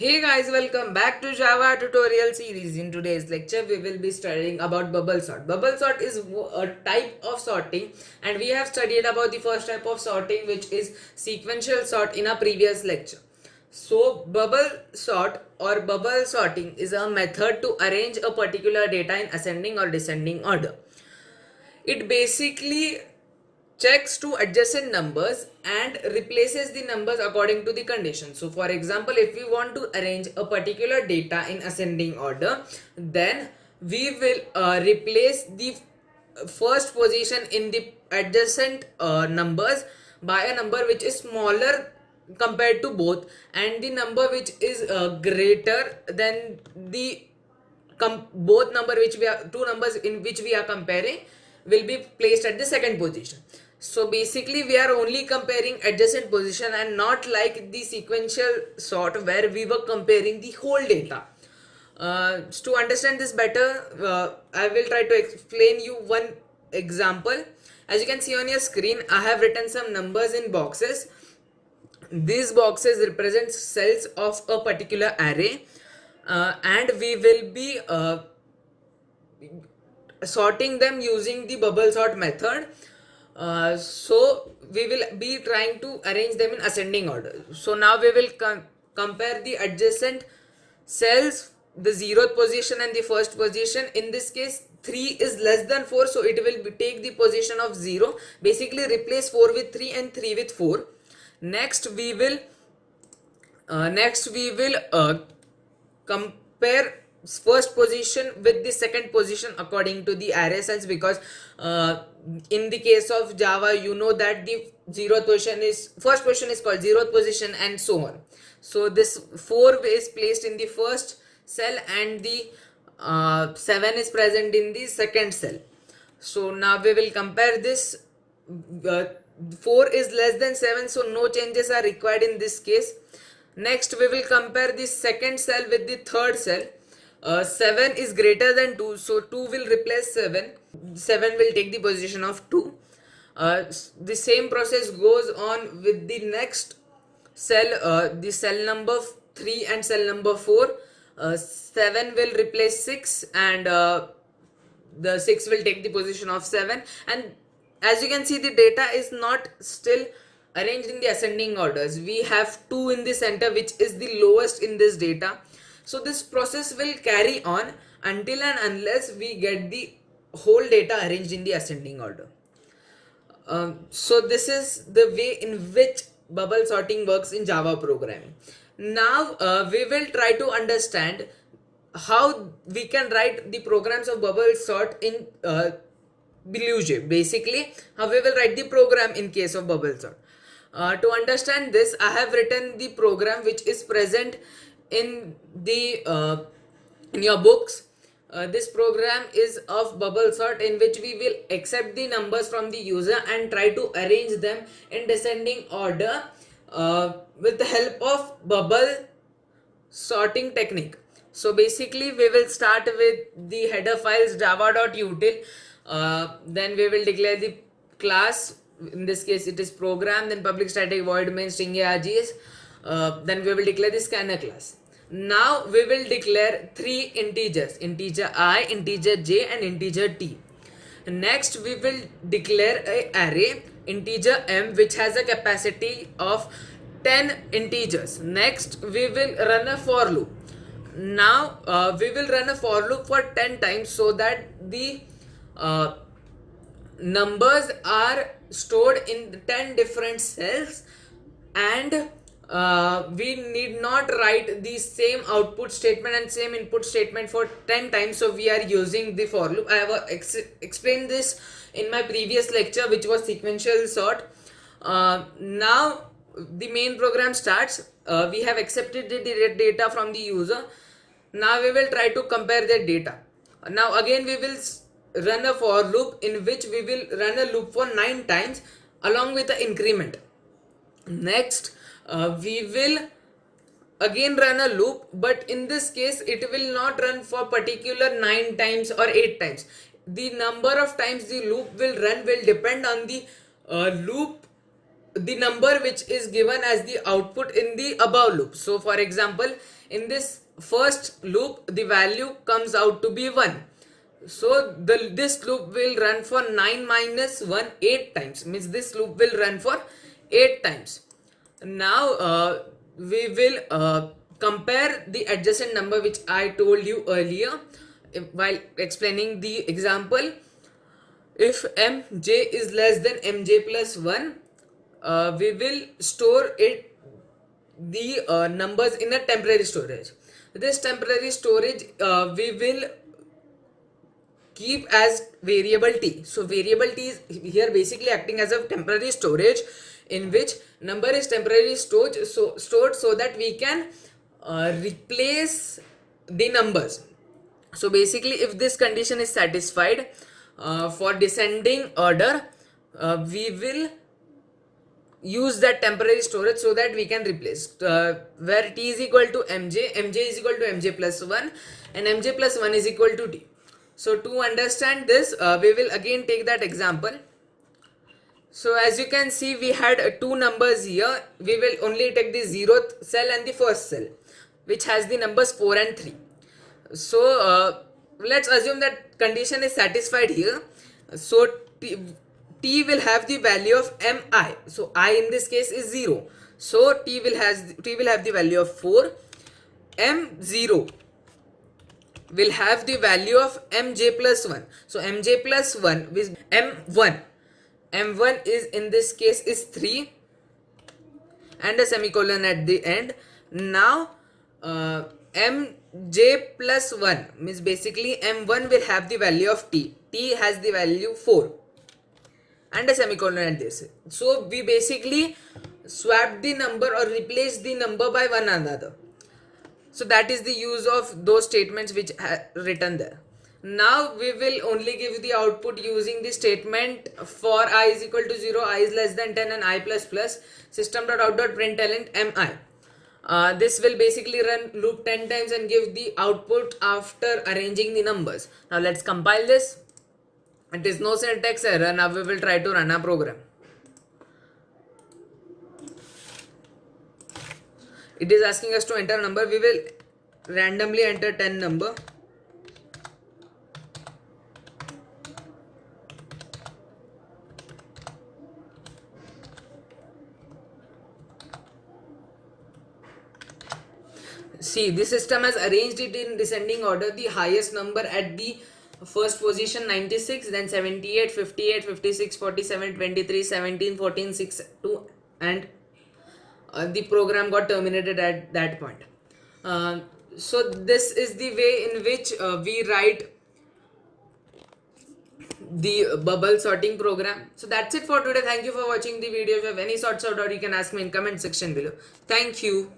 Hey guys, welcome back to Java tutorial series. In today's lecture, we will be studying about bubble sort. Bubble sort is a type of sorting, and we have studied about the first type of sorting, which is sequential sort, in a previous lecture. So, bubble sort or bubble sorting is a method to arrange a particular data in ascending or descending order. It basically checks to adjacent numbers and replaces the numbers according to the condition. So for example, if we want to arrange a particular data in ascending order, then we will replace the first position in the adjacent numbers by a number which is smaller compared to both, and the number which is greater than the both number which we are two numbers in which we are comparing will be placed at the second position. So basically we are only comparing adjacent position and not like the sequential sort where we were comparing the whole data. To understand this better, I will try to explain you one example. As you can see on your screen, I have written some numbers in boxes. These boxes represent cells of a particular array, and we will be sorting them using the bubble sort method. So we will be trying to arrange them in ascending order. So now we will compare the adjacent cells, the 0th position and the first position. In this case 3 is less than 4, so it will take the position of 0. Basically replace 4 with 3 and 3 with 4. Next we will compare first position with the second position according to the array cells, because in the case of Java, you know that the first position is called 0th position and so on. So this 4 is placed in the first cell and the 7 is present in the second cell. So now we will compare this. uh, 4 is less than 7, so no changes are required in this case. Next we will compare the second cell with the third cell. 7 is greater than 2, so 2 will replace 7. 7 will take the position of 2. The same process goes on with the next cell, the cell number 3 and cell number 4. 7 will replace 6, and the 6 will take the position of 7. And as you can see, the data is not still arranged in the ascending orders. We have 2 in the center, which is the lowest in this data. So this process will carry on until and unless we get the whole data arranged in the ascending order. So this is the way in which bubble sorting works in Java programming. Now we will try to understand how we can write the programs of bubble sort in Beluga. Basically, how we will write the program in case of bubble sort. To understand this, I have written the program which is present in the in your books. This program is of bubble sort, in which we will accept the numbers from the user and try to arrange them in descending order with the help of bubble sorting technique. So basically we will start with the header files java.util. Then we will declare the class. In this case it is program, then public static void main string args. Then we will declare the scanner class. Now we will declare 3 integers: integer I, integer j, and integer t. Next we will declare a array integer m, which has a capacity of 10 integers. Next we will run a for loop. Now we will run a for loop for 10 times, so that the numbers are stored in 10 different cells, and we need not write the same output statement and same input statement for 10 times, so we are using the for loop. I have explained this in my previous lecture, which was sequential sort. Now the main program starts. We have accepted the data from the user. Now we will try to compare the data. Now again we will run a for loop, in which we will run a loop for 9 times along with the increment. Next we will again run a loop, but in this case it will not run for particular 9 times or 8 times. The number of times the loop will run will depend on the loop the number which is given as the output in the above loop. So for example, in this first loop the value comes out to be 1. So this loop will run for 9 minus 1 8 times, means this loop will run for 8 times. Now we will compare the adjacent number which I told you earlier while explaining the example. If mj is less than mj plus 1, we will store it the numbers in a temporary storage. This temporary storage we will keep as variable t. So variable t is here basically acting as a temporary storage in which number is temporarily stored so that we can replace the numbers. So basically if this condition is satisfied, for descending order we will use that temporary storage so that we can replace where t is equal to mj is equal to mj plus 1 and mj plus 1 is equal to t. So to understand this, we will again take that example. So as you can see, we had two numbers here. We will only take the 0th cell and the first cell, which has the numbers 4 and 3. So let's assume that condition is satisfied here. So t will have the value of mi. So I in this case is 0. So t will have the value of 4. m0 will have the value of mj plus 1. So mj plus 1 is m1. m1 is in this case is 3 and a semicolon at the end. Now mj plus 1 means basically m1 will have the value of t. T has the value 4 and a semicolon at this. So we basically swap the number or replace the number by one another. So that is the use of those statements which are written there. Now we will only give the output using the statement for I is equal to 0, I is less than 10 and I plus plus system.out.println mi. This will basically run loop 10 times and give the output after arranging the numbers. Now let's compile this. It is no syntax error. Now we will try to run our program. It is asking us to enter a number. We will randomly enter 10 number. See, the system has arranged it in descending order. The highest number at the first position 96, then 78, 58, 56, 47, 23, 17, 14, 6, 2 and the program got terminated at that point. So this is the way in which we write the bubble sorting program. So that's it for today. Thank you for watching the video. If you have any sorts of doubt, you can ask me in comment section below. Thank you.